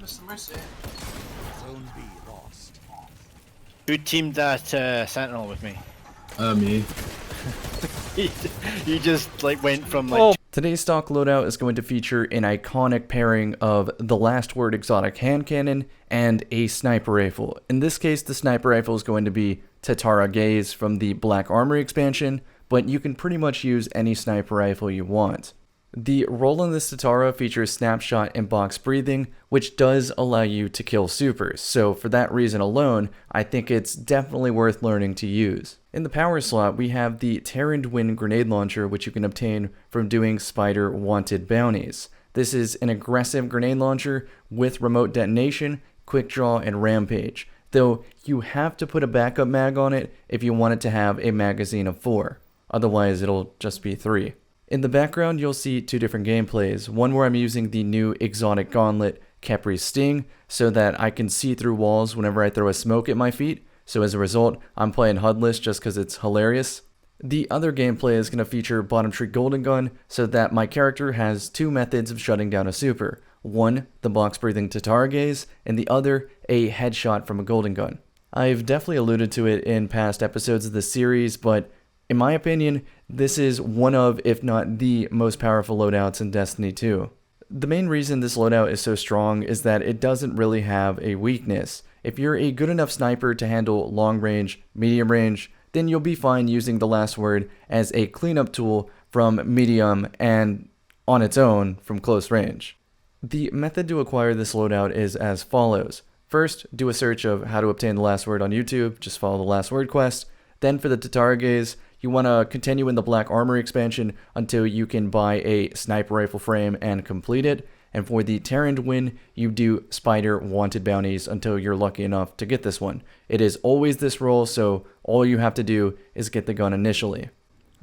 Mr. Mercy. Zone B lost. Who teamed that Sentinel with me? Me. You just like went from like. Today's stock loadout is going to feature an iconic pairing of the Last Word exotic hand cannon and a sniper rifle. In this case, the sniper rifle is going to be Tatara Gaze from the Black Armory expansion, but you can pretty much use any sniper rifle you want. The roll in this Tatara features snapshot and box breathing, which does allow you to kill supers, so for that reason alone, I think it's definitely worth learning to use. In the power slot, we have the Terran grenade launcher, which you can obtain from doing Spider wanted bounties. This is an aggressive grenade launcher with remote detonation, quick draw, and rampage, though you have to put a backup mag on it if you want it to have a magazine of 4, otherwise it'll just be 3. In the background, you'll see two different gameplays, one where I'm using the new exotic gauntlet, Khepri Sting, so that I can see through walls whenever I throw a smoke at my feet, so as a result, I'm playing HUDless just because it's hilarious. The other gameplay is going to feature Bottom Tree Golden Gun, so that my character has two methods of shutting down a super. One, the box-breathing Tatara Gaze, and the other, a headshot from a Golden Gun. I've definitely alluded to it in past episodes of the series, but in my opinion, this is one of, if not the most powerful loadouts in Destiny 2. The main reason this loadout is so strong is that it doesn't really have a weakness. If you're a good enough sniper to handle long range, medium range, then you'll be fine using the Last Word as a cleanup tool from medium and on its own from close range. The method to acquire this loadout is as follows. First, do a search of how to obtain the Last Word on YouTube, just follow the Last Word quest. Then for the Tatara Gaze, you want to continue in the Black Armory expansion until you can buy a sniper rifle frame and complete it. And for the Terran, you do Spider wanted bounties until you're lucky enough to get this one. It is always this roll, so all you have to do is get the gun initially.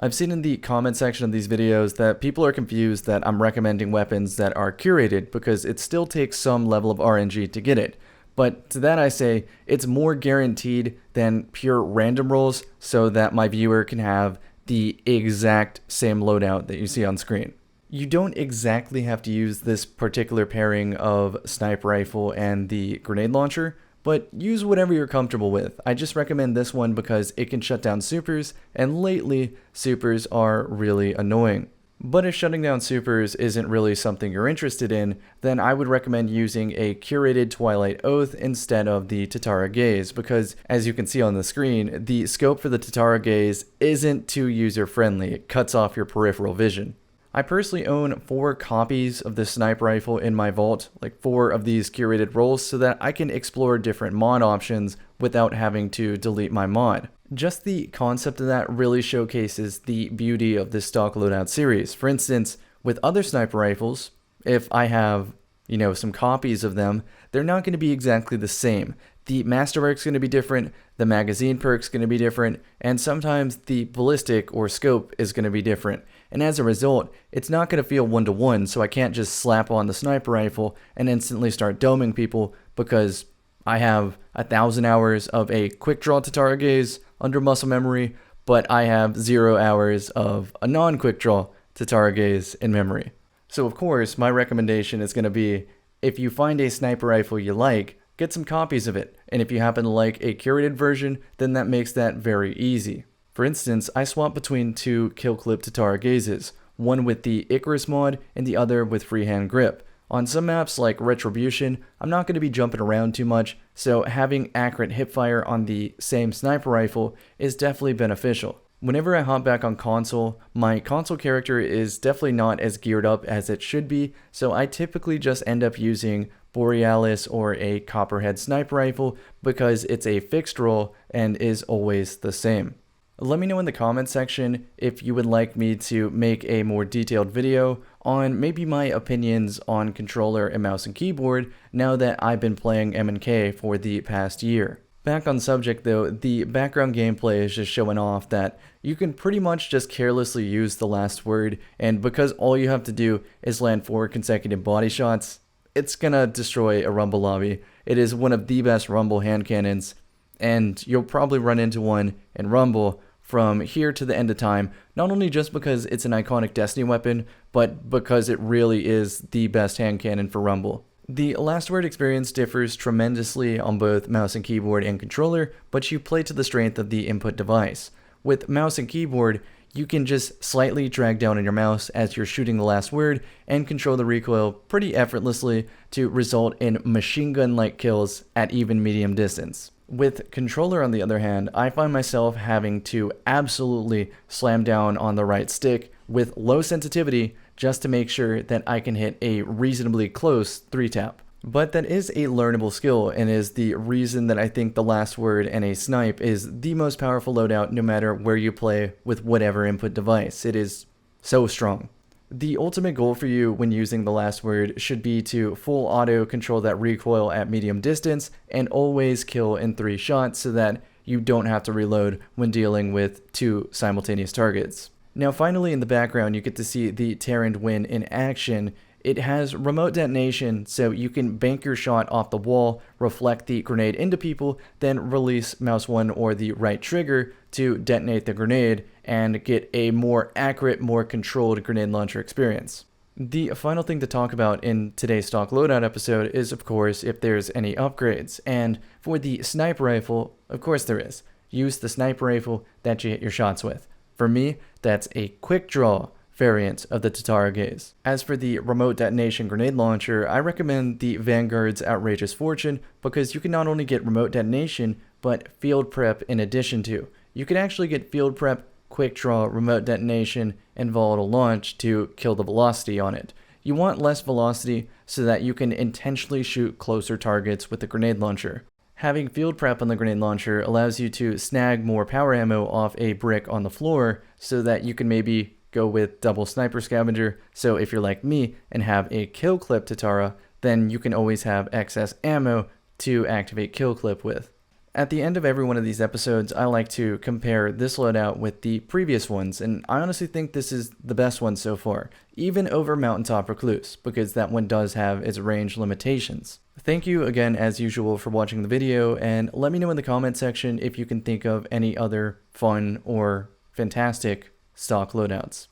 I've seen in the comment section of these videos that people are confused that I'm recommending weapons that are curated because it still takes some level of RNG to get it. But to that I say, it's more guaranteed than pure random rolls so that my viewer can have the exact same loadout that you see on screen. You don't exactly have to use this particular pairing of sniper rifle and the grenade launcher, but use whatever you're comfortable with. I just recommend this one because it can shut down supers, and lately, supers are really annoying. But if shutting down supers isn't really something you're interested in, then I would recommend using a curated Twilight Oath instead of the Tatara Gaze, because as you can see on the screen, the scope for the Tatara Gaze isn't too user-friendly. It cuts off your peripheral vision. I personally own 4 copies of the sniper rifle in my vault, like 4 of these curated rolls, so that I can explore different mod options without having to delete my mod. Just the concept of that really showcases the beauty of this stock loadout series. For instance, with other sniper rifles, if I have, some copies of them, they're not going to be exactly the same. The masterwork's going to be different, the magazine perk's going to be different, and sometimes the ballistic or scope is going to be different. And as a result, it's not going to feel one-to-one, so I can't just slap on the sniper rifle and instantly start doming people because I have 1,000 hours of a quick draw Tatara Gaze under muscle memory, but I have 0 hours of a non-quick draw Tatara Gaze in memory. So of course, my recommendation is going to be, if you find a sniper rifle you like, get some copies of it, and if you happen to like a curated version, then that makes that very easy. For instance, I swapped between 2 kill clip Tatara Gazes, one with the Icarus mod and the other with freehand grip. On some maps like Retribution, I'm not going to be jumping around too much, so having accurate hipfire on the same sniper rifle is definitely beneficial. Whenever I hop back on console, my console character is definitely not as geared up as it should be, so I typically just end up using Borealis or a Copperhead sniper rifle because it's a fixed roll and is always the same. Let me know in the comment section if you would like me to make a more detailed video on maybe my opinions on controller and mouse and keyboard now that I've been playing M&K for the past year. Back on subject though, the background gameplay is just showing off that you can pretty much just carelessly use the Last Word, and because all you have to do is land 4 consecutive body shots, it's gonna destroy a Rumble lobby. It is one of the best Rumble hand cannons, and you'll probably run into one in Rumble from here to the end of time, not only just because it's an iconic Destiny weapon, but because it really is the best hand cannon for Rumble. The last word experience differs tremendously on both mouse and keyboard and controller, but you play to the strength of the input device. With mouse and keyboard, you can just slightly drag down on your mouse as you're shooting the last word and control the recoil pretty effortlessly to result in machine gun-like kills at even medium distance. With controller, on the other hand, I find myself having to absolutely slam down on the right stick with low sensitivity just to make sure that I can hit a reasonably close 3-tap. But that is a learnable skill and is the reason that I think the last word and a snipe is the most powerful loadout no matter where you play with whatever input device. It is so strong. The ultimate goal for you when using the last word should be to full auto control that recoil at medium distance and always kill in 3 shots so that you don't have to reload when dealing with 2 simultaneous targets. Now finally, in the background you get to see the Terran win in action. It has remote detonation, so you can bank your shot off the wall, reflect the grenade into people, then release mouse 1 or the right trigger to detonate the grenade and get a more accurate, more controlled grenade launcher experience. The final thing to talk about in today's stock loadout episode is, of course, if there's any upgrades. And for the sniper rifle, of course there is. Use the sniper rifle that you hit your shots with. For me, that's a quick draw variant of the Tatara gaze. As for the remote detonation grenade launcher, I recommend the Vanguard's Outrageous Fortune because you can not only get remote detonation, but field prep in addition to. You can actually get field prep, quick draw, remote detonation, and volatile launch to kill the velocity on it. You want less velocity so that you can intentionally shoot closer targets with the grenade launcher. Having field prep on the grenade launcher allows you to snag more power ammo off a brick on the floor so that you can maybe go with double sniper scavenger, so if you're like me and have a kill clip Tatara, then you can always have excess ammo to activate kill clip with. At the end of every one of these episodes, I like to compare this loadout with the previous ones, and I honestly think this is the best one so far, even over Mountaintop Recluse, because that one does have its range limitations. Thank you again as usual for watching the video, and let me know in the comment section if you can think of any other fun or fantastic stock loadouts.